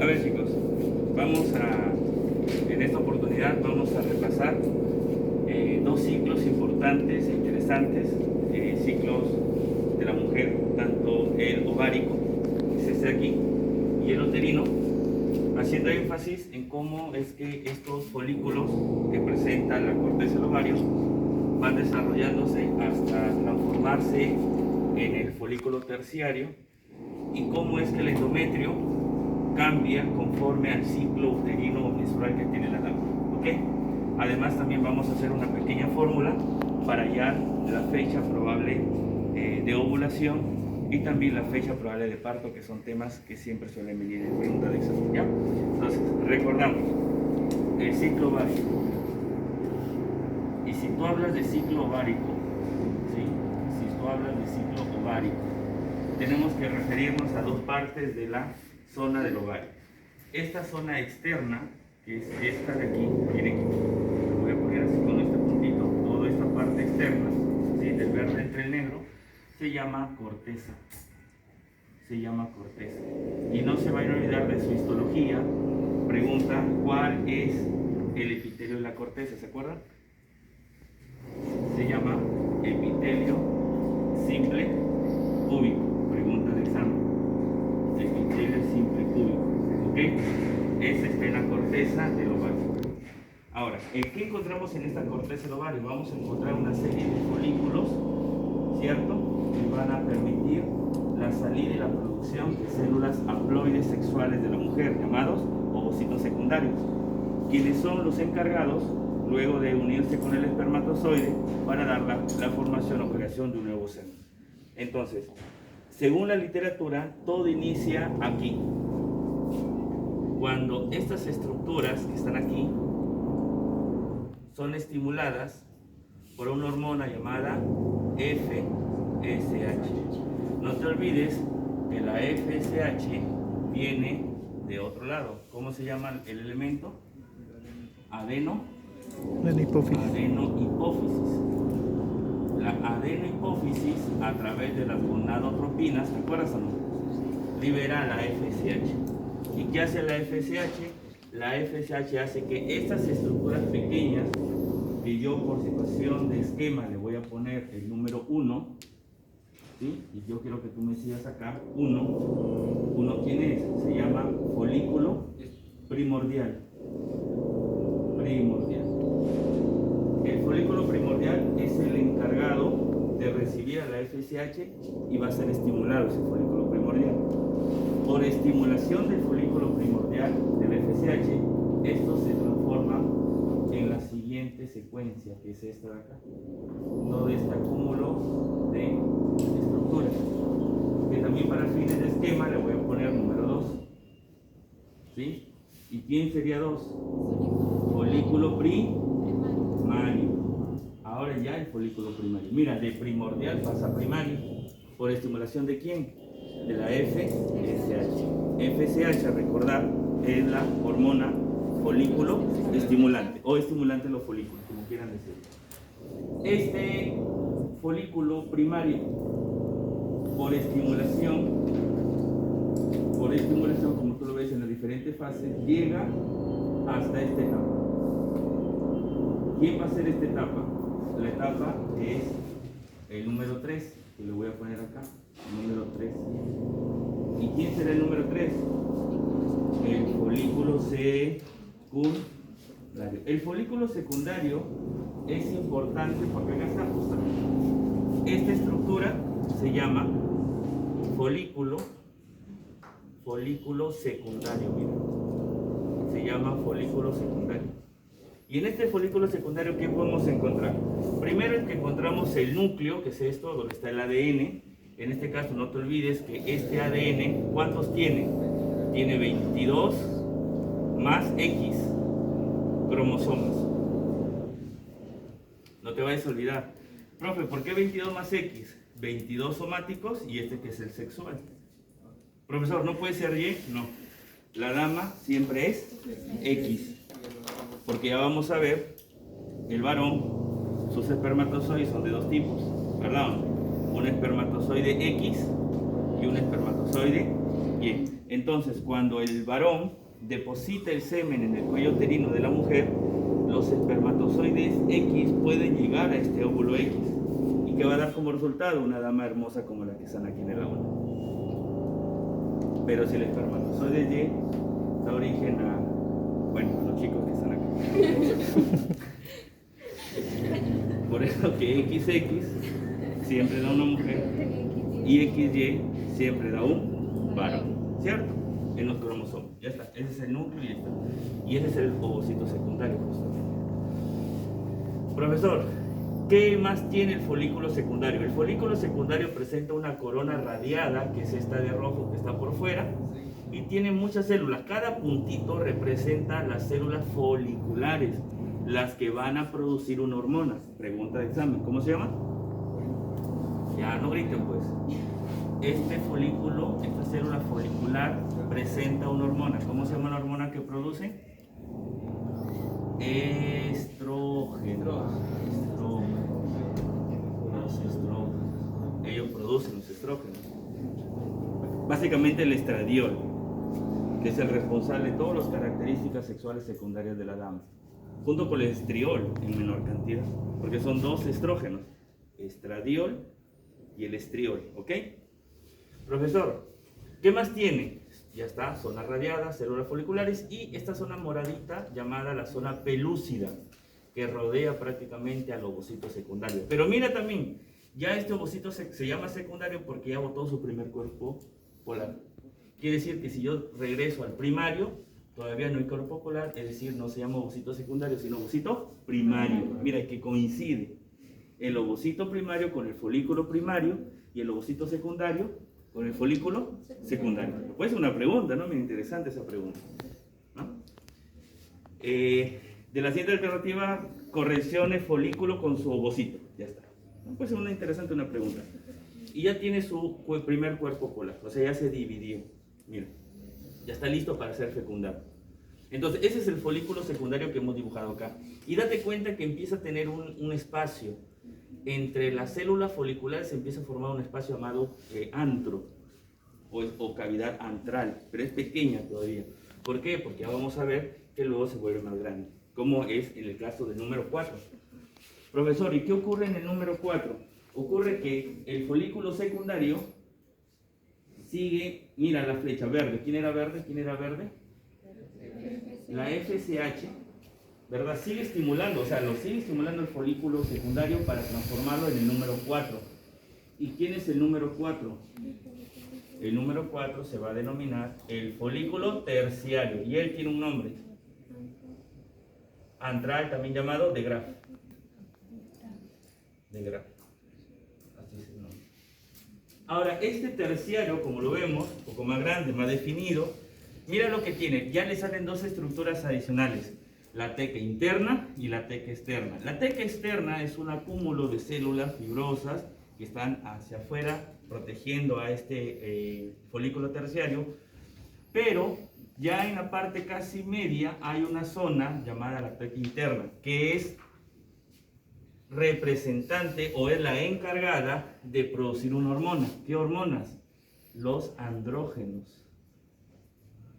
A ver, chicos, en esta oportunidad vamos a repasar dos ciclos importantes e interesantes, ciclos de la mujer, tanto el ovárico, que es este de aquí, y el uterino, haciendo énfasis en cómo es que estos folículos que presenta la corteza del ovario van desarrollándose hasta transformarse en el folículo terciario, y cómo es que el endometrio cambia conforme al ciclo uterino o menstrual que tiene la dama. ¿Ok? Además, también vamos a hacer una pequeña fórmula para hallar la fecha probable de ovulación y también la fecha probable de parto, que son temas que siempre suelen venir en pregunta de examen, ¿ya? Entonces, recordamos el ciclo ovárico. Y si tú hablas de ciclo ovárico, ¿sí? Si tú hablas de ciclo ovárico, tenemos que referirnos a dos partes de la zona del ovario. Esta zona externa, que es esta de aquí, miren, lo voy a poner así con este puntito, toda esta parte externa, ¿sí? Del verde entre el negro, se llama corteza. Se llama corteza. Y no se vayan a olvidar de su histología. Pregunta, ¿cuál es el epitelio de la corteza? ¿Se acuerdan? Se llama epitelio simple cúbico. Pregunta de examen. Epitelio simple cúbico. ¿Ok? Esa está en la corteza del ovario. Ahora, ¿qué encontramos en esta corteza del ovario? Vamos a encontrar una serie de folículos, ¿cierto?, que van a permitir la salida y la producción de células haploides sexuales de la mujer, llamados ovocitos secundarios, quienes son los encargados, luego de unirse con el espermatozoide, para dar la formación o creación de un nuevo seno. Entonces, según la literatura, todo inicia aquí. Cuando estas estructuras que están aquí son estimuladas por una hormona llamada FSH. No te olvides que la FSH viene de otro lado. ¿Cómo se llama el elemento? Adenohipófisis. La adenohipófisis, a través de las gonadotropinas, ¿te acuerdas o no?, libera la FSH. ¿Y qué hace la FSH? La FSH hace que estas estructuras pequeñas, que yo por situación de esquema le voy a poner el número 1, ¿sí? Y yo quiero que tú me sigas acá, 1. ¿1 quién es? Se llama folículo primordial. El folículo primordial es el encargado de recibir a la FSH y va a ser estimulado ese folículo primordial. Por estimulación del folículo primordial de la FSH, esto se transforma en la siguiente secuencia, que es esta de acá. Todo este acúmulo de estructuras, que también para fines de esquema le voy a poner número 2. ¿Sí? ¿Y quién sería 2? Folículo primario. Ahora ya el folículo primario. Mira, de primordial pasa a primario. ¿Por estimulación de quién? De la FSH. FSH, a recordar, es la hormona folículo estimulante o estimulante de los folículos, como quieran decir. Este folículo primario, por estimulación, como tú lo ves en las diferentes fases, llega hasta esta etapa. ¿Quién va a ser esta etapa? La etapa es el número 3, que lo voy a poner acá, el número 3. ¿Y quién será el número 3? El folículo secundario. El folículo secundario es importante porque acá está justamente. Esta estructura se llama folículo secundario, mira. Se llama folículo secundario. Y en este folículo secundario, ¿qué podemos encontrar? Primero es que encontramos el núcleo, que es esto, donde está el ADN. En este caso, no te olvides que este ADN, ¿cuántos tiene? Tiene 22 más X cromosomas. No te vayas a olvidar. Profe, ¿por qué 22 más X? 22 somáticos y este que es el sexual. Profesor, ¿no puede ser Y? No. La dama siempre es X. Porque ya vamos a ver, el varón, sus espermatozoides son de dos tipos, ¿verdad? Un espermatozoide X y un espermatozoide Y. Entonces, cuando el varón deposita el semen en el cuello uterino de la mujer, los espermatozoides X pueden llegar a este óvulo X. ¿Y qué va a dar como resultado? Una dama hermosa como la que están aquí en el aula. Pero si el espermatozoide Y da origen a, bueno, a los chicos que están acá. Por eso que XX siempre da una mujer y XY siempre da un varón, ¿cierto? En los cromosomas, ya está, ese es el núcleo y ya está. Y ese es el ovocito secundario, justamente. Profesor, ¿qué más tiene el folículo secundario? El folículo secundario presenta una corona radiada, que es esta de rojo que está por fuera, y tiene muchas células. Cada puntito representa las células foliculares, las que van a producir una hormona. Pregunta de examen, ¿cómo se llama? Ya no griten pues. Este folículo, esta célula folicular presenta una hormona. ¿Cómo se llama la hormona que produce? Estrógeno. Los estrógenos. Ellos producen los estrógenos. Básicamente el estradiol, que es el responsable de todas las características sexuales secundarias de la dama, junto con el estriol en menor cantidad, porque son dos estrógenos, estradiol y el estriol, ¿ok? Profesor, ¿qué más tiene? Ya está, zona radiada, células foliculares y esta zona moradita llamada la zona pelúcida, que rodea prácticamente al ovocito secundario. Pero mira también, ya este ovocito se llama secundario porque ya botó su primer cuerpo polar. Quiere decir que si yo regreso al primario, todavía no hay cuerpo polar, es decir, no se llama ovocito secundario, sino ovocito primario. Mira que coincide el ovocito primario con el folículo primario y el ovocito secundario con el folículo secundario. Pues una pregunta, ¿no? Muy interesante esa pregunta, ¿no? De la siguiente alternativa, correccione folículo con su ovocito. Ya está. Pues una interesante una pregunta. Y ya tiene su primer cuerpo polar, o sea, ya se dividió. Mira, ya está listo para ser fecundado. Entonces, ese es el folículo secundario que hemos dibujado acá. Y date cuenta que empieza a tener un espacio. Entre las células foliculares se empieza a formar un espacio llamado antro o cavidad antral, pero es pequeña todavía. ¿Por qué? Porque ya vamos a ver que luego se vuelve más grande, como es en el caso del número 4. Profesor, ¿y qué ocurre en el número 4? Ocurre que el folículo secundario sigue, mira la flecha verde. ¿Quién era verde? ¿Quién era verde? La FSH, ¿verdad? Sigue estimulando, o sea, lo sigue estimulando el folículo secundario para transformarlo en el número 4. ¿Y quién es el número 4? El número 4 se va a denominar el folículo terciario, y él tiene un nombre. Antral, también llamado de Graaf. De Graaf. Así es el nombre. Ahora, este terciario, como lo vemos, un poco más grande, más definido, mira lo que tiene. Ya le salen dos estructuras adicionales. La teca interna y la teca externa. La teca externa es un acúmulo de células fibrosas que están hacia afuera protegiendo a este folículo terciario, pero ya en la parte casi media hay una zona llamada la teca interna, que es representante o es la encargada de producir una hormona. ¿Qué hormonas? Los andrógenos.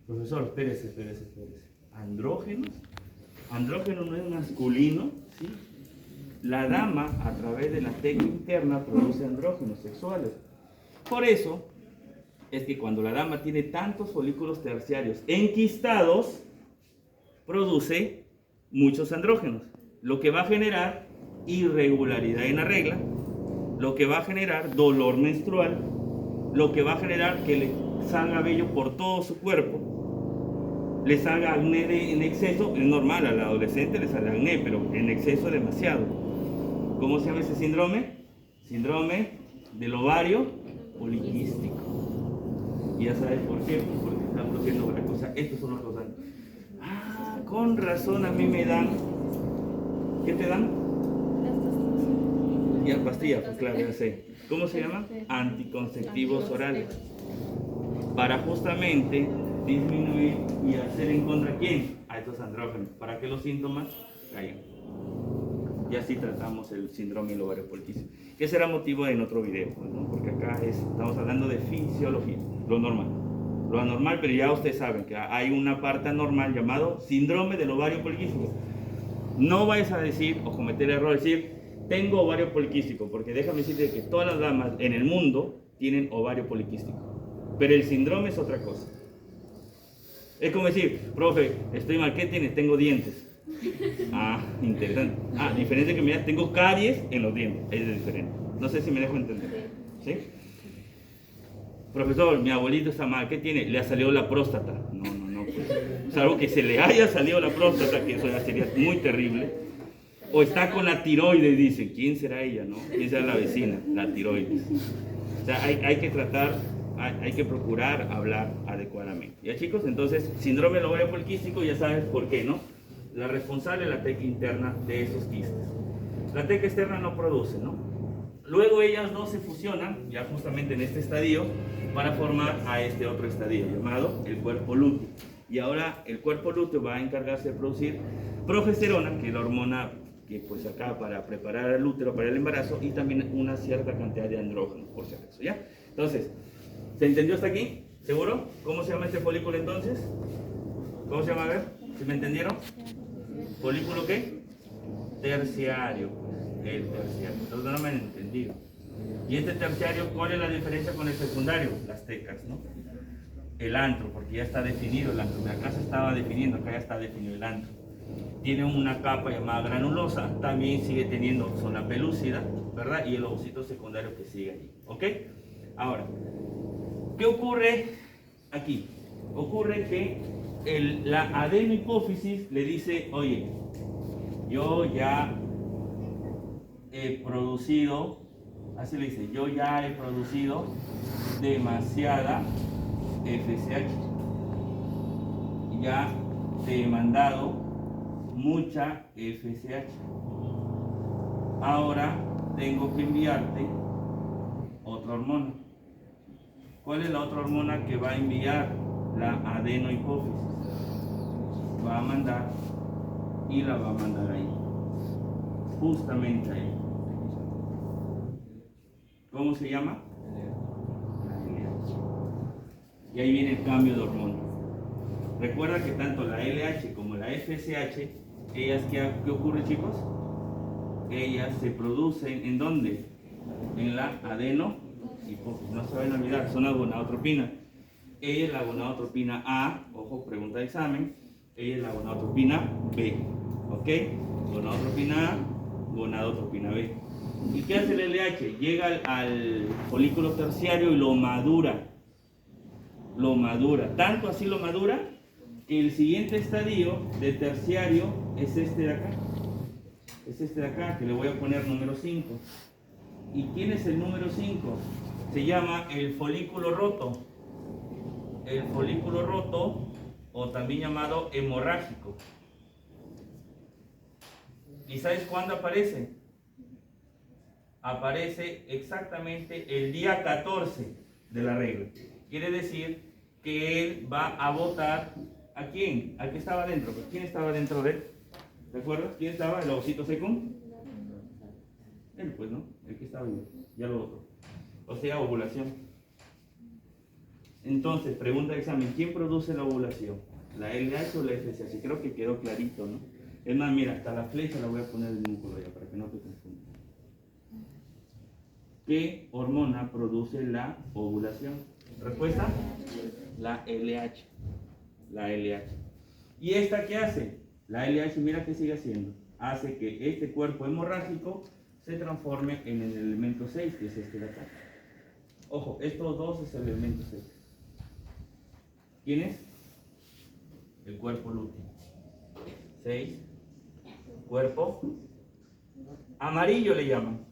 Profesor, espérese. ¿Andrógenos? Andrógeno no es masculino, ¿sí? La dama, a través de la teca interna, produce andrógenos sexuales. Por eso es que cuando la dama tiene tantos folículos terciarios enquistados, produce muchos andrógenos, lo que va a generar irregularidad en la regla, lo que va a generar dolor menstrual, lo que va a generar que le salga vello por todo su cuerpo, le salga acné en exceso. Es normal, al adolescente le sale acné, pero en exceso demasiado. ¿Cómo se llama ese síndrome? Síndrome del ovario poliquístico. Y ya sabes por qué, porque está produciendo otra cosa. Estos son los causales. Ah, con razón a mí me dan. ¿Qué te dan? Ya, pastillas, pues claro, ya sé. ¿Cómo se llama? Anticonceptivos orales. Para justamente disminuir y hacer en contra ¿quién? A estos andrógenos, para que los síntomas caigan. Y así tratamos el síndrome del ovario poliquístico, que será motivo en otro video, ¿no? Porque acá estamos hablando de fisiología, lo normal. lo anormal, pero ya ustedes saben que hay una parte anormal llamado síndrome del ovario poliquístico. No vayas a decir o cometer el error de decir, tengo ovario poliquístico, porque déjame decirte que todas las damas en el mundo tienen ovario poliquístico, pero el síndrome es otra cosa. Es como decir, profe, estoy mal, ¿qué tienes? Tengo dientes. Ah, interesante. Ah, diferente que me digas, tengo caries en los dientes. Es diferente. No sé si me dejo entender. ¿Sí? Profesor, mi abuelito está mal, ¿qué tiene? Le ha salido la próstata. No, pues. Salvo que se le haya salido la próstata, que eso ya sería muy terrible. O está con la tiroides, dicen. ¿Quién será ella, no? ¿Quién será la vecina? La tiroides. O sea, hay que tratar, hay que procurar hablar adecuadamente. ¿Ya, chicos? Entonces, síndrome del ovario poliquístico, ya sabes por qué, ¿no? La responsable es la teca interna de esos quistes. La teca externa no produce, ¿no? Luego ellas dos se fusionan, ya justamente en este estadio, para formar a este otro estadio llamado el cuerpo lúteo. Y ahora el cuerpo lúteo va a encargarse de producir progesterona, que es la hormona que pues acá para preparar el útero para el embarazo, y también una cierta cantidad de andrógenos, por si acaso, ¿ya? Entonces, ¿se entendió hasta aquí? ¿Seguro? ¿Cómo se llama este folículo entonces? ¿Cómo se llama? A ver, ¿si me entendieron? ¿Folículo qué? Terciario, pues, el terciario. Entonces no me han entendido. Y este terciario, ¿cuál es la diferencia con el secundario? Las tecas, ¿no? El antro, porque ya está definido el antro. Acá se estaba definiendo, acá ya está definido el antro. Tiene una capa llamada granulosa, también sigue teniendo zona pelúcida, ¿verdad? Y el ovocito secundario que sigue allí, ¿ok? Ahora, ¿qué ocurre aquí? Ocurre que la adenohipófisis le dice, oye, yo ya he producido, así le dice, yo ya he producido demasiada FSH. Ya te he mandado mucha FSH. Ahora tengo que enviarte otra hormona. ¿Cuál es la otra hormona que va a enviar la adenohipófisis? Va a mandar y la va a mandar ahí, justamente ahí. ¿Cómo se llama? La LH. Y ahí viene el cambio de hormona. Recuerda que tanto la LH como la FSH, ellas, ¿qué ocurre, chicos? Ellas se producen, ¿en dónde? En la adenohipófisis. No se vayan a olvidar, son las gonadotropinas. Ella es la gonadotropina A, ojo, pregunta de examen. Ella es la gonadotropina B, ¿ok? Gonadotropina A, gonadotropina B. ¿Y qué hace el LH? Llega al folículo terciario y lo madura. Lo madura. Tanto así lo madura que el siguiente estadio de terciario es este de acá. Es este de acá, que le voy a poner número 5. ¿Y quién es el número 5? Se llama el folículo roto. El folículo roto, o también llamado hemorrágico. ¿Y sabes cuándo aparece? Aparece exactamente el día 14 de la regla. Quiere decir que él va a votar ¿a quién? ¿Al que estaba dentro? ¿Quién estaba dentro de él? ¿Recuerdas? ¿Quién estaba? ¿El ovocito seco? Él, pues, ¿no? El que estaba ahí. Ya lo votó. O sea, ovulación. Entonces, pregunta de examen, ¿quién produce la ovulación? ¿La LH o la FSH? Creo que quedó clarito, ¿no? Es más, mira, hasta la flecha la voy a poner del músculo ya, para que no te confundas. ¿Qué hormona produce la ovulación? ¿Respuesta? La LH. La LH. ¿Y esta qué hace? La LH, mira qué sigue haciendo. Hace que este cuerpo hemorrágico se transforme en el elemento 6, que es este de acá. Ojo, estos dos es el elemento 6. ¿Quién es? El cuerpo lúteo. 6. Cuerpo amarillo le llaman.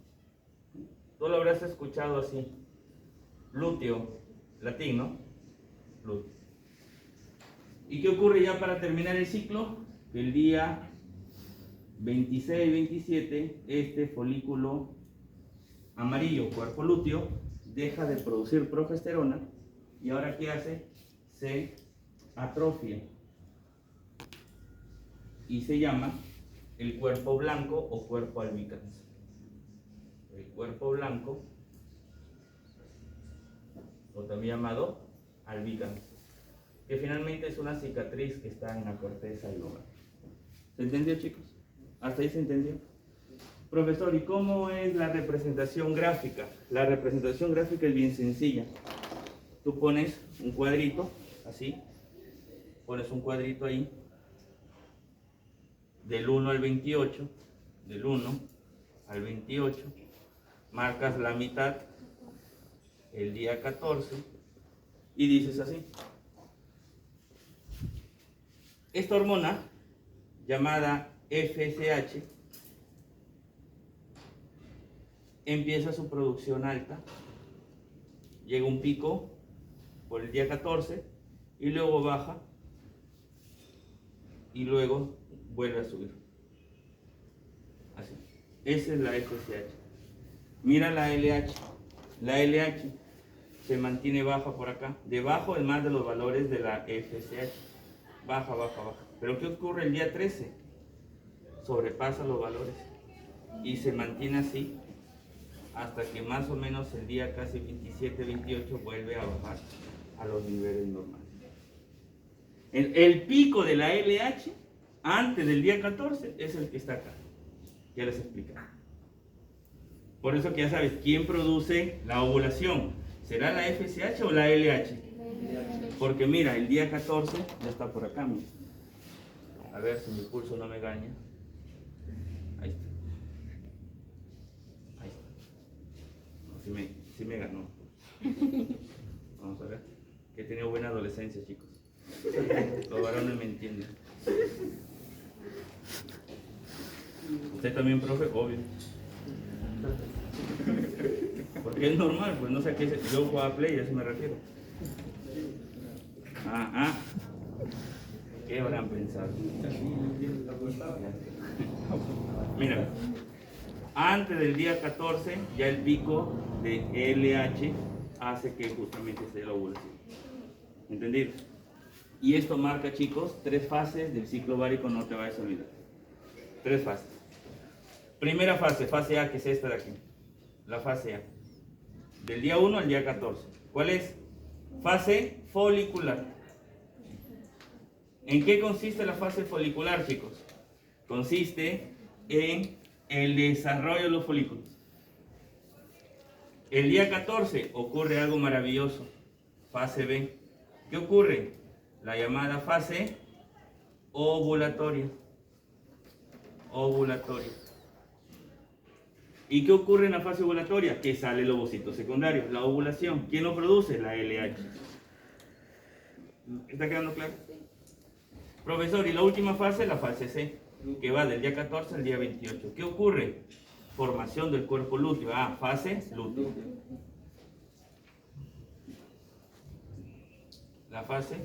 Tú lo habrás escuchado así. Lúteo, latín, ¿no? Lúteo. ¿Y qué ocurre ya para terminar el ciclo? Que el día 26-27, este folículo amarillo, cuerpo lúteo, deja de producir progesterona. ¿Y ahora qué hace? Se atrofia. Y se llama el cuerpo blanco o cuerpo albicans. El cuerpo blanco, o también llamado albicans. que finalmente es una cicatriz que está en la corteza del ovario. ¿Se entendió, chicos? ¿Hasta ahí se entendió? Profesor, ¿y cómo es la representación gráfica? La representación gráfica es bien sencilla. Tú pones un cuadrito, así, pones un cuadrito ahí, del 1 al 28, del 1 al 28, marcas la mitad, el día 14, y dices así. Esta hormona, llamada FSH, empieza su producción alta, llega un pico por el día 14 y luego baja y luego vuelve a subir. Así. Esa es la FSH. Mira la LH. La LH se mantiene baja por acá. Debajo es más de los valores de la FSH. Baja, baja, baja. Pero ¿qué ocurre el día 13? Sobrepasa los valores y se mantiene así hasta que más o menos el día casi 27, 28 vuelve a bajar a los niveles normales. El pico de la LH antes del día 14 es el que está acá. Ya les expliqué. Por eso que ya sabes, ¿quién produce la ovulación? ¿Será la FSH o la LH? Porque mira, el día 14 ya está por acá, mira. A ver si mi pulso no me engaña. Ahí está. Ahí está. No, sí me ganó. Vamos a ver. Que he tenido buena adolescencia, chicos. Los varones me entienden. ¿Usted también, profe? Obvio. Porque es normal, pues no sé a qué yo jugaba Play, a eso me refiero. ¿Qué habrán pensado? Mira, antes del día 14 ya el pico de LH hace que justamente se dé la ovulación. ¿Entendido? Y esto marca, chicos, 3 fases del ciclo ovárico, no te vayas a olvidar. 3 fases. Primera fase, fase A, que es esta de aquí. La fase A. Del día 1 al día 14. ¿Cuál es? Fase folicular. ¿En qué consiste la fase folicular, chicos? Consiste en el desarrollo de los folículos. El día 14 ocurre algo maravilloso. Fase B. ¿Qué ocurre? La llamada fase ovulatoria. Ovulatoria. ¿Y qué ocurre en la fase ovulatoria? Que sale el ovocito secundario, la ovulación. ¿Quién lo produce? La LH. ¿Está quedando claro? Profesor, y la última fase, la fase C, que va del día 14 al día 28. ¿Qué ocurre? Formación del cuerpo lúteo. Fase lúteo. La fase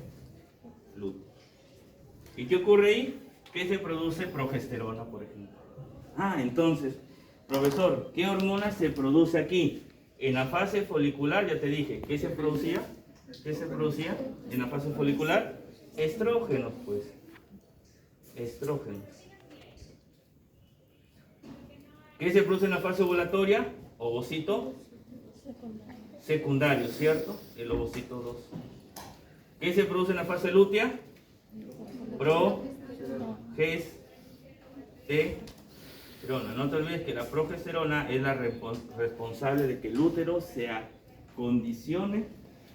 lúteo. ¿Y qué ocurre ahí? Que se produce progesterona, por ejemplo. Entonces, profesor, ¿qué hormona se produce aquí? En la fase folicular, ya te dije, ¿qué se producía? ¿Qué se producía en la fase folicular? Estrógenos, pues. Estrógenos. ¿Qué se produce en la fase ovulatoria? Ovocito secundario, ¿cierto? El ovocito 2. ¿Qué se produce en la fase lútea? Progesterona. No te olvides que la progesterona es la responsable de que el útero se acondicione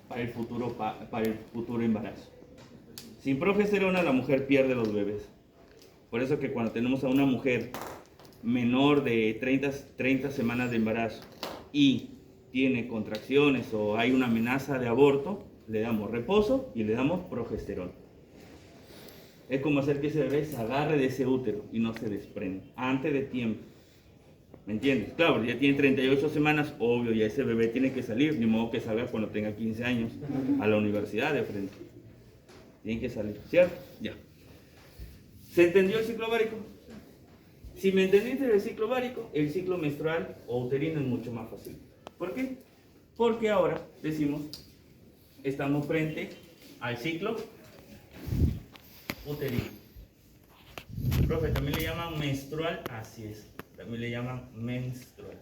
para el futuro embarazo. Sin progesterona la mujer pierde los bebés. Por eso que cuando tenemos a una mujer menor de 30 semanas de embarazo y tiene contracciones o hay una amenaza de aborto, le damos reposo y le damos progesterona. Es como hacer que ese bebé se agarre de ese útero y no se desprenda antes de tiempo. ¿Me entiendes? Claro, ya tiene 38 semanas, obvio, ya ese bebé tiene que salir, ni modo que salga cuando tenga 15 años a la universidad de frente. Tiene que salir, ¿cierto? Ya. ¿Se entendió el ciclo ovárico? Si me entendiste el ciclo ovárico, el ciclo menstrual o uterino es mucho más fácil. ¿Por qué? Porque ahora decimos, estamos frente al ciclo uterino. Profe, también le llaman menstrual, así es. También le llaman menstrual.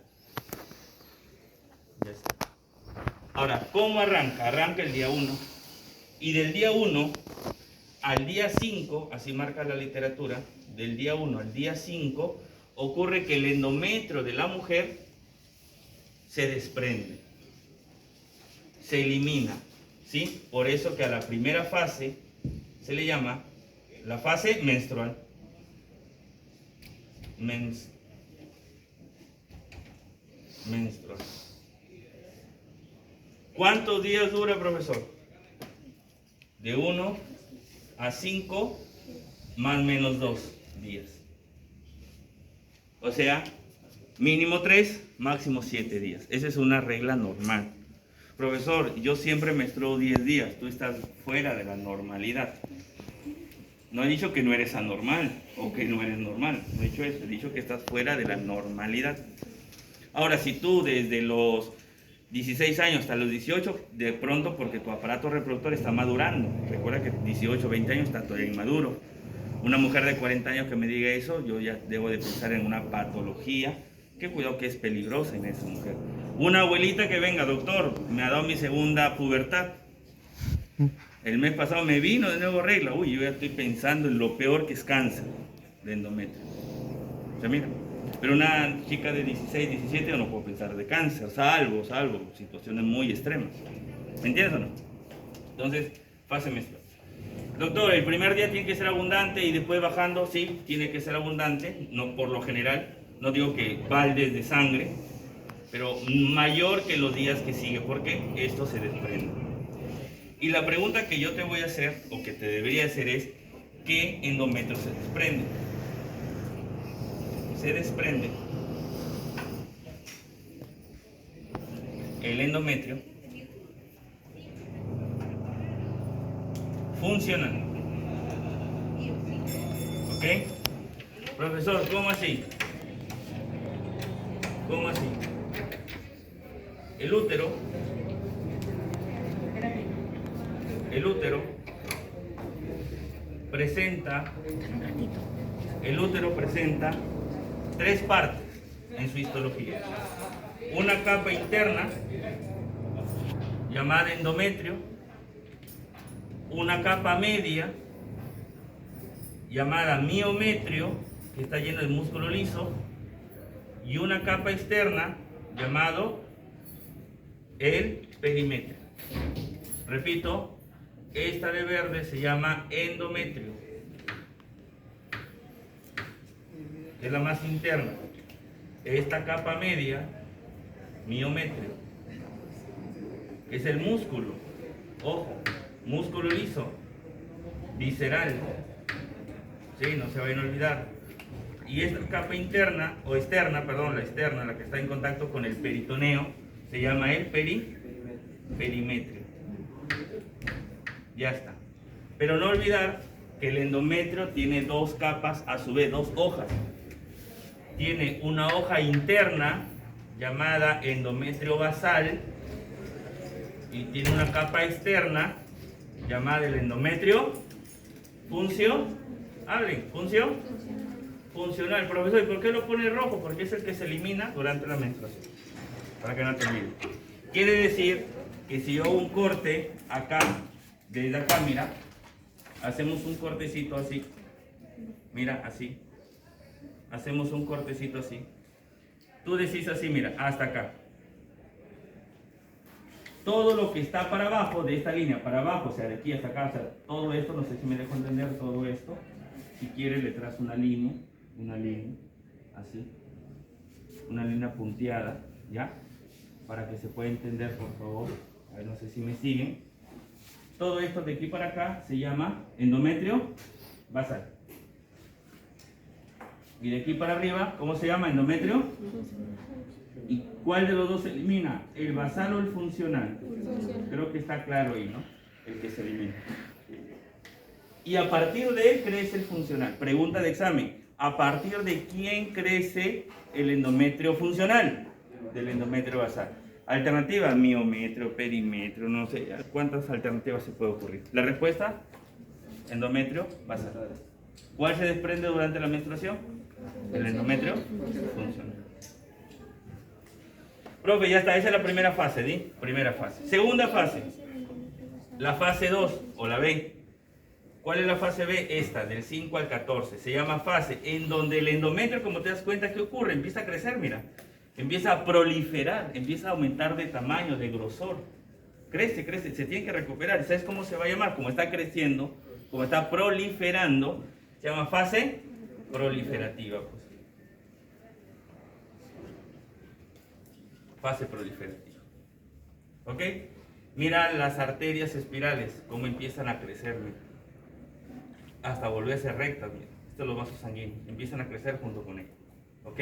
Ya está. Ahora, ¿cómo arranca? Arranca el día 1. Y del día 1 al día 5, así marca la literatura, del día 1 al día 5, ocurre que el endometrio de la mujer se desprende, se elimina, ¿sí? Por eso que a la primera fase se le llama la fase menstrual. Menstrual. ¿Cuántos días dura, profesor? De 1 a 5 más menos 2 días. O sea, mínimo 3, máximo 7 días. Esa es una regla normal. Profesor, yo siempre menstruo 10 días. Tú estás fuera de la normalidad. No he dicho que no eres anormal o que no eres normal. No he dicho eso. He dicho que estás fuera de la normalidad. Ahora, si tú desde los 16 años hasta los 18, de pronto porque tu aparato reproductor está madurando. Recuerda que 18, 20 años está todavía inmaduro. Una mujer de 40 años que me diga eso, yo ya debo de pensar en una patología, que cuidado que es peligrosa en esa mujer. Una abuelita que venga, doctor, me ha dado mi segunda pubertad. El mes pasado me vino de nuevo regla. Uy, yo ya estoy pensando en lo peor que es cáncer de endometrio. O sea, mira. Pero una chica de 16, 17 yo no puedo pensar de cáncer, salvo situaciones muy extremas. ¿Me entiendes o no? Entonces, fase menstrual. Doctor, el primer día tiene que ser abundante y después bajando, sí, tiene que ser abundante, no por lo general, no digo que baldes de sangre, pero mayor que los días que sigue, porque esto se desprende. Y la pregunta que yo te voy a hacer, o que te debería hacer es, ¿qué endometrio se desprende? Se desprende el endometrio funcional. ¿Ok? Profesor, ¿cómo así? ¿Cómo así? El útero presenta tres partes en su histología. Una capa interna llamada endometrio, una capa media llamada miometrio, que está lleno de músculo liso, y una capa externa llamado el perimetrio. Repito, esta de verde se llama endometrio, es la más interna. Esta capa media, miometrio, es el músculo, ojo, músculo liso, visceral, sí, no se vayan a olvidar. Y esta capa interna, o externa, perdón, la externa, la que está en contacto con el peritoneo, se llama el perimetrio. Ya está. Pero no olvidar que el endometrio tiene dos capas, a su vez, dos hojas. Tiene una hoja interna llamada endometrio basal y tiene una capa externa llamada el endometrio funcional. Profesor, ¿y por qué lo pone rojo? Porque es el que se elimina durante la menstruación, para que no te olvides. Quiere decir que si yo hago un corte acá, desde acá, mira, hacemos un cortecito así, mira, así, hacemos un cortecito así, tú decís así, mira, hasta acá. Todo lo que está para abajo, de esta línea para abajo, o sea, de aquí hasta acá, o sea, todo esto, no sé si me dejo entender todo esto. Si quieres le trazo una línea, así, una línea punteada, ¿ya? Para que se pueda entender, por favor. A ver, no sé si me siguen. Todo esto de aquí para acá se llama endometrio basal. Y de aquí para arriba, ¿cómo se llama? Endometrio. ¿Y cuál de los dos se elimina? ¿El basal o el funcional? Creo que está claro ahí, ¿no? El que se elimina. Y a partir de él crece el funcional. Pregunta de examen. ¿A partir de quién crece el endometrio funcional? Del endometrio basal. Alternativa, miometrio, perimetrio, no sé cuántas alternativas se puede ocurrir. La respuesta, endometrio basal. ¿Cuál se desprende durante la menstruación? El endometrio funcional. Profe, ya está, esa es la primera fase, ¿sí? Primera fase. Segunda fase. La fase 2 o la B. ¿Cuál es la fase B? Esta, del 5 al 14. Se llama fase en donde el endometrio, como te das cuenta, ¿qué ocurre? Empieza a crecer, mira. Empieza a proliferar, empieza a aumentar de tamaño, de grosor. Crece, crece, se tiene que recuperar. ¿Sabes cómo se va a llamar? Como está creciendo, como está proliferando, se llama fase proliferativa. Pues. Fase proliferativa. ¿Ok? Mira las arterias espirales, cómo empiezan a crecer, mira. Hasta volverse rectas, mira. Estos son los vasos sanguíneos, empiezan a crecer junto con ellos. ¿Ok?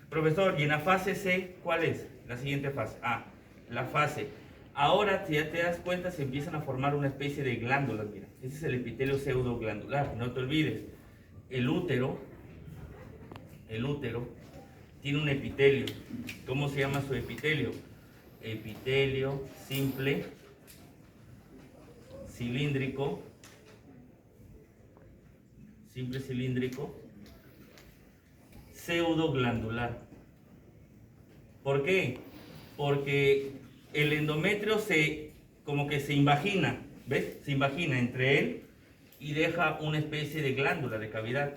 Profesor, y en la fase C, ¿cuál es? La siguiente fase. Ah, la fase. Ahora, si ya te das cuenta, se empiezan a formar una especie de glándulas, mira. Ese es el epitelio pseudoglandular, no te olvides. El útero tiene un epitelio. ¿Cómo se llama su epitelio? Epitelio simple, cilíndrico, pseudoglandular. ¿Por qué? Porque el endometrio como que se invagina, ¿ves? Se invagina entre él y deja una especie de glándula, de cavidad.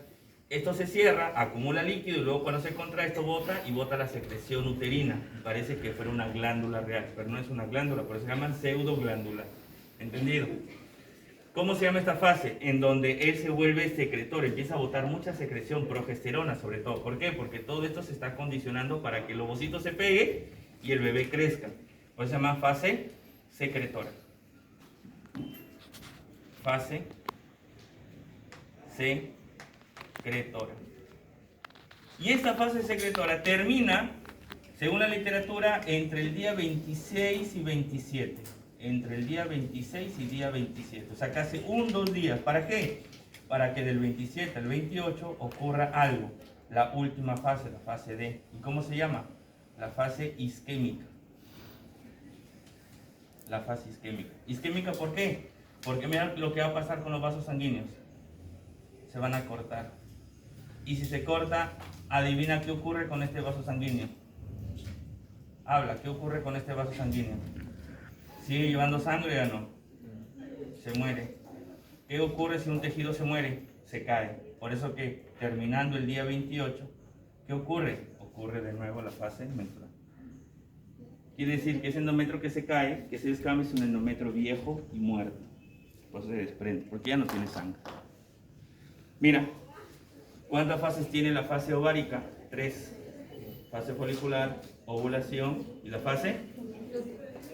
Esto se cierra, acumula líquido y luego cuando se contrae esto bota y bota la secreción uterina. Parece que fuera una glándula real, pero no es una glándula, por eso se llaman pseudoglándula. ¿Entendido? ¿Cómo se llama esta fase? En donde él se vuelve secretor, empieza a botar mucha secreción, progesterona sobre todo. ¿Por qué? Porque todo esto se está condicionando para que el ovocito se pegue y el bebé crezca. Por eso se llama fase secretora. Fase secretora. Y esta fase secretora termina, según la literatura, entre el día 26 y 27. Entre el día 26 y día 27. O sea, casi 2 días. ¿Para qué? Para que del 27 al 28 ocurra algo. La última fase, la fase D. ¿Y cómo se llama? La fase isquémica. La fase isquémica. ¿Isquémica por qué? Porque mira lo que va a pasar con los vasos sanguíneos. Se van a cortar. Y si se corta, adivina qué ocurre con este vaso sanguíneo. Habla, ¿qué ocurre con este vaso sanguíneo? ¿Sigue llevando sangre o no? Se muere. ¿Qué ocurre si un tejido se muere? Se cae. Por eso que terminando el día 28, ¿qué ocurre? Ocurre de nuevo la fase menstrual. Quiere decir que ese endometrio que se cae, que se descama, es un endometrio viejo y muerto. Por eso se desprende, porque ya no tiene sangre. Mira, ¿cuántas fases tiene la fase ovárica? 3. Fase folicular, ovulación y la fase...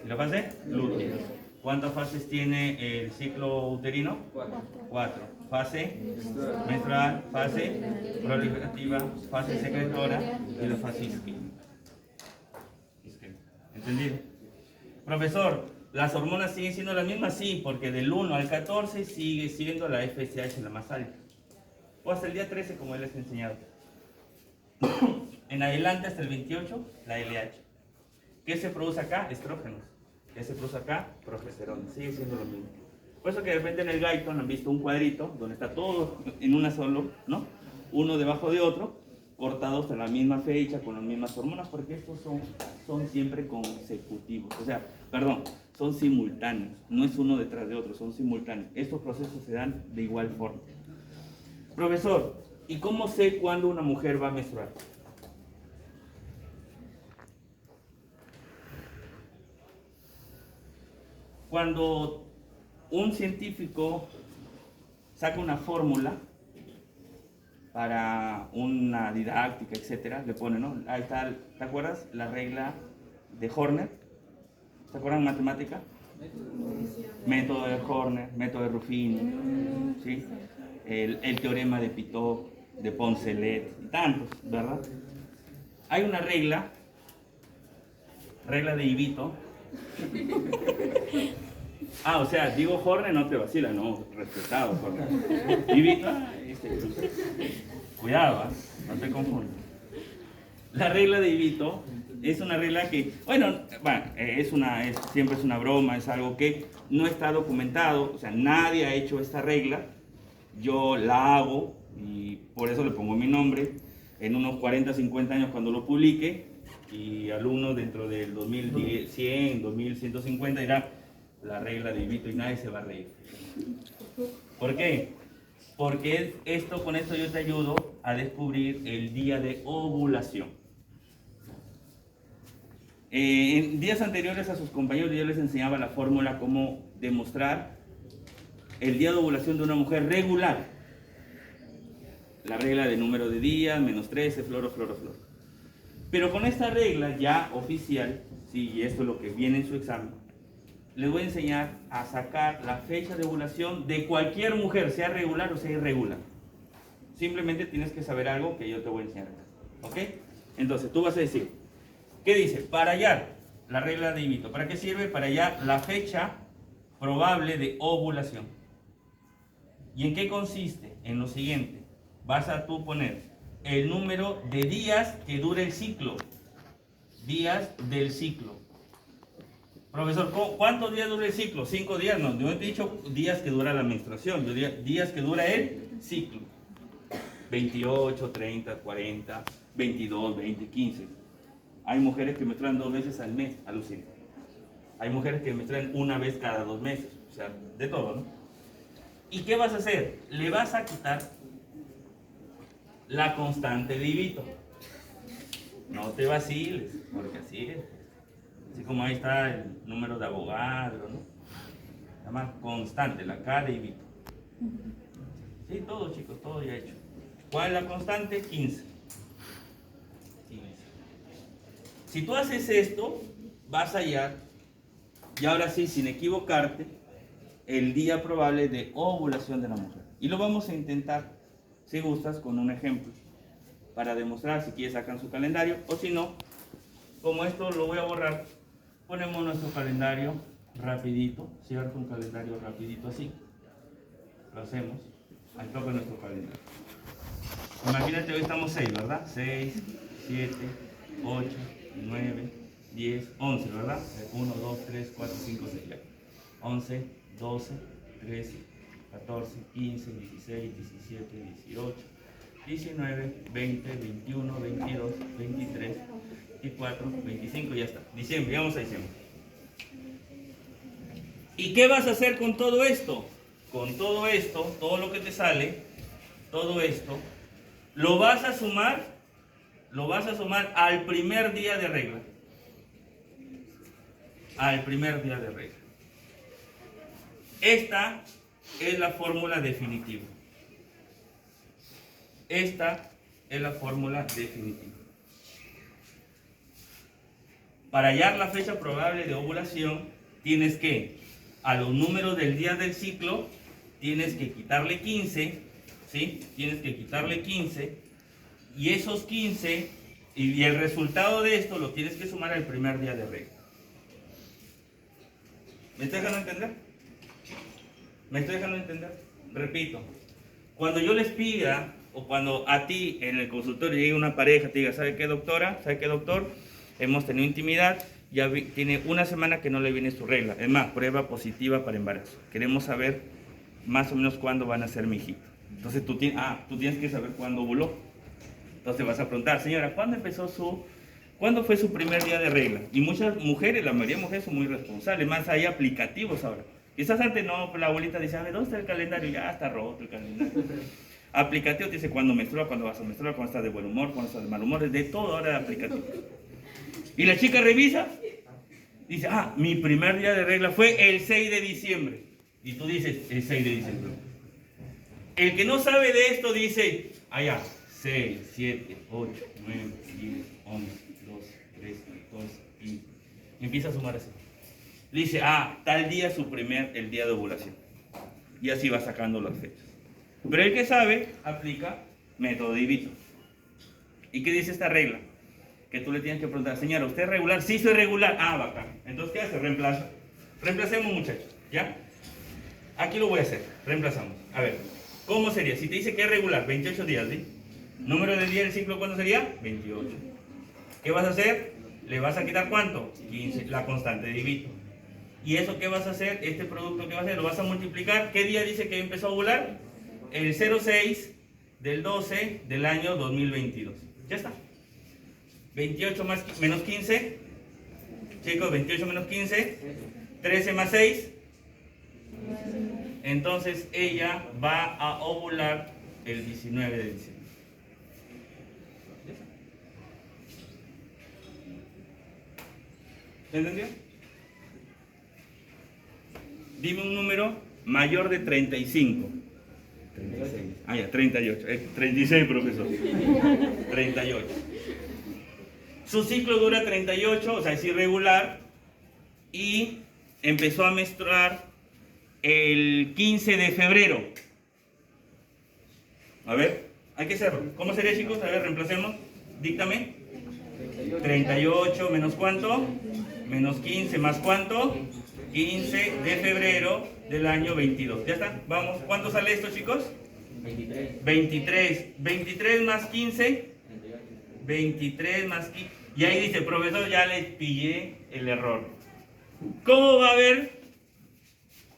¿Y la fase? Lútea. ¿Cuántas fases tiene el ciclo uterino? 4. Fase menstrual, fase proliferativa, fase secretora y la fase isquémica. ¿Entendido? Profesor, ¿las hormonas siguen siendo las mismas? Sí, porque del 1 al 14 sigue siendo la FSH la más alta. O hasta el día 13, como les he enseñado. En adelante, hasta el 28, la LH. ¿Qué se produce acá? Estrógenos. ¿Qué se produce acá? Progesterona. Sigue siendo lo mismo. Por eso que de repente en el Guyton han visto un cuadrito donde está todo en una solo, ¿no? Uno debajo de otro, cortados a la misma fecha, con las mismas hormonas, porque estos son siempre consecutivos. O sea, perdón, son simultáneos. No es uno detrás de otro, son simultáneos. Estos procesos se dan de igual forma. Profesor, ¿y cómo sé cuándo una mujer va a menstruar? Cuando un científico saca una fórmula para una didáctica, etcétera, le pone, ¿no? Ahí está, ¿te acuerdas? La regla de Horner. ¿Se acuerdan matemática? Método de Horner, método de Ruffini, ¿sí? El teorema de Pitot, de Poncelet, y tantos, ¿verdad? Hay una regla de Ivito. Ah, o sea, digo Horner, no te vacila, no, respetado Horner. Ivito, cuidado, no te confundas. La regla de Ivito es una regla que, bueno, siempre es una broma, es algo que no está documentado, o sea, nadie ha hecho esta regla. Yo la hago y por eso le pongo mi nombre. En unos 40, 50 años cuando lo publique, y alumnos dentro del 2100, 2150 dirán, la regla de Ivito y nadie se va a reír. ¿Por qué? Porque con esto yo te ayudo a descubrir el día de ovulación. En días anteriores a sus compañeros yo les enseñaba la fórmula cómo demostrar el día de ovulación de una mujer regular. La regla de número de días, menos 13, flor. Pero con esta regla ya oficial, sí, y esto es lo que viene en su examen, les voy a enseñar a sacar la fecha de ovulación de cualquier mujer, sea regular o sea irregular. Simplemente tienes que saber algo que yo te voy a enseñar acá. ¿Ok? Entonces tú vas a decir, ¿qué dice? Para hallar la regla de Ivito. ¿Para qué sirve? Para hallar la fecha probable de ovulación. ¿Y en qué consiste? En lo siguiente. Vas a tú poner el número de días que dura el ciclo. Días del ciclo. Profesor, ¿cuántos días dura el ciclo? 5 días. No, yo he dicho días que dura la menstruación. Yo diría días que dura el ciclo. 28, 30, 40, 22, 20, 15. Hay mujeres que menstruan 2 veces al mes, alucina. Hay mujeres que menstruan 1 vez cada 2 meses. O sea, de todo, ¿no? ¿Y qué vas a hacer? Le vas a quitar la constante de Ivito. No te vaciles, porque así es. Así como ahí está el número de Avogadro, ¿no? Se llama constante, la K de Ivito. Sí, todo, chicos, todo ya hecho. ¿Cuál es la constante? 15. Si tú haces esto, vas a hallar, y ahora sí, sin equivocarte, el día probable de ovulación de la mujer. Y lo vamos a intentar, si gustas, con un ejemplo, para demostrar si quieres sacar su calendario, o si no, como esto lo voy a borrar, ponemos nuestro calendario rapidito, ¿cierto? Un calendario rapidito así. Lo hacemos. Ahí toca nuestro calendario. Imagínate, hoy estamos 6, ¿verdad? 6, 7, 8, 9, 10, 11, ¿verdad? 1, 2, 3, 4, 5, 6, ya. 11, 12, 13, 14, 15, 16, 17, 18, 19, 20, 21, 22, 23, 24, 25, ya está. Diciembre, llegamos a diciembre. ¿Y qué vas a hacer con todo esto? Con todo esto, todo lo que te sale, todo esto, lo vas a sumar al primer día de regla. Al primer día de regla. Esta es la fórmula definitiva. Esta es la fórmula definitiva. Para hallar la fecha probable de ovulación, tienes que, a los números del día del ciclo, tienes que quitarle 15, ¿sí? Tienes que quitarle 15, y esos 15, y el resultado de esto lo tienes que sumar al primer día de regla. ¿Me estoy dejando entender? ¿Me estoy dejando entender? Repito, cuando yo les pida, o cuando a ti en el consultorio llegue una pareja, te diga, ¿sabe qué, doctora? ¿Sabe qué, doctor? Hemos tenido intimidad, ya tiene 1 semana que no le viene su regla. Es más, prueba positiva para embarazo. Queremos saber más o menos cuándo van a ser mi hijito. Entonces tú tienes que saber cuándo ovuló. Entonces vas a preguntar, señora, ¿cuándo fue su primer día de regla? Y muchas mujeres, la mayoría de mujeres son muy responsables, más hay aplicativos ahora. Quizás antes no, la abuelita dice, a ver, ¿dónde está el calendario? Ya está roto el calendario. Aplicativo te dice cuándo menstrua, cuándo vas a menstruar, cuándo estás de buen humor, cuándo estás de mal humor, de todo ahora aplicativo. Y la chica revisa, dice, mi primer día de regla fue el 6 de diciembre. Y tú dices, el 6 de diciembre. El que no sabe de esto dice, allá, 6, 7, 8, 9, 10, 11, 12, 13, 14, 15. Empieza a sumar así. Dice, tal día es el día de ovulación. Y así va sacando las fechas. Pero el que sabe, aplica método de Ivito. ¿Y qué dice esta regla? Que tú le tienes que preguntar, señora, ¿usted es regular? Sí, soy regular. Bacán. Entonces, ¿qué hace? Reemplaza. Reemplacemos, muchachos, ¿ya? Aquí lo voy a hacer. Reemplazamos. A ver, ¿cómo sería? Si te dice que es regular, 28 días, ¿sí? ¿Número de día del ciclo cuánto sería? 28. ¿Qué vas a hacer? ¿Le vas a quitar cuánto? 15, la constante de Ivito. ¿Y eso qué vas a hacer? Este producto que vas a hacer, lo vas a multiplicar. ¿Qué día dice que empezó a ovular? El 06 del 12 del año 2022. Ya está. 28 menos 15. Chicos, 28 menos 15. 13 más 6. Entonces ella va a ovular el 19 de diciembre. ¿Se entendió? Dime un número mayor de 35. 36. Ah, ya, 38. 36, profesor. 38. Su ciclo dura 38, o sea, es irregular. Y empezó a menstruar el 15 de febrero. A ver, hay que hacerlo. ¿Cómo sería, chicos? A ver, reemplacemos. Díctame. 38 menos ¿cuánto? Menos 15 más ¿cuánto? 15 de febrero del año 22. ¿Ya está? Vamos. ¿Cuánto sale esto, chicos? 23. 23 más 15. 23 más 15. Y ahí dice, profesor, ya les pillé el error. ¿Cómo va a haber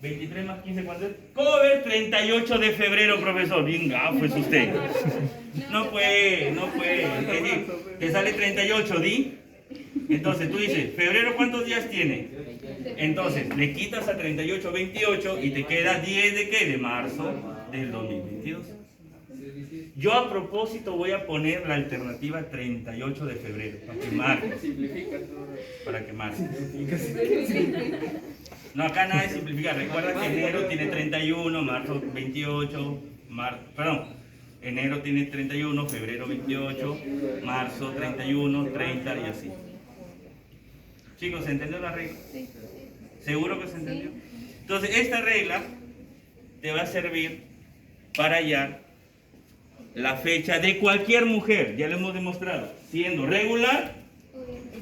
23 más 15, ¿cuánto es? ¿Cómo va a haber 38 de febrero, profesor? Bien gafo es usted. No puede. Te sale 38, ¿di? Entonces tú dices, ¿febrero cuántos días tiene? Entonces le quitas a 38, 28 y te queda 10 de ¿qué? De marzo del 2022. Yo a propósito voy a poner la alternativa 38 de febrero, para que marque. Para que marque. No, acá nada de simplificar. Recuerda que enero tiene 31, marzo 28, enero tiene 31, febrero 28, marzo 31, 30 y así. Chicos, ¿se entendió la regla? Sí. ¿Seguro que se entendió? Entonces, esta regla te va a servir para hallar la fecha de cualquier mujer, ya lo hemos demostrado, siendo regular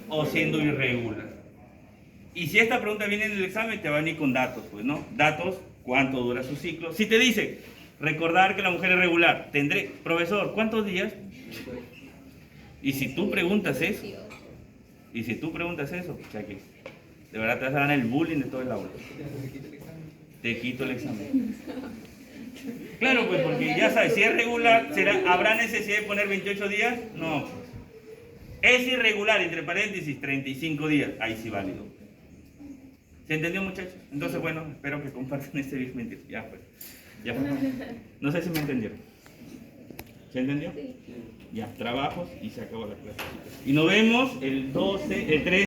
o siendo irregular. Y si esta pregunta viene en el examen, te van a ir con datos, pues, ¿no? Datos, cuánto dura su ciclo. Si te dice, recordar que la mujer es regular, tendré, profesor, ¿cuántos días? Y si tú preguntas eso, o sea que de verdad te vas a ganar el bullying de todo el aula. Te quito el examen. Claro, pues, porque ya sabes, si es regular, ¿habrá necesidad de poner 28 días? No. Es irregular, entre paréntesis, 35 días. Ahí sí válido. ¿Se entendió, muchachos? Entonces, bueno, espero que compartan este video. Ya pues. No sé si me entendieron. ¿Se entendió? Sí. Ya, trabajos y se acabó la clase. Y nos vemos el 12, el 13.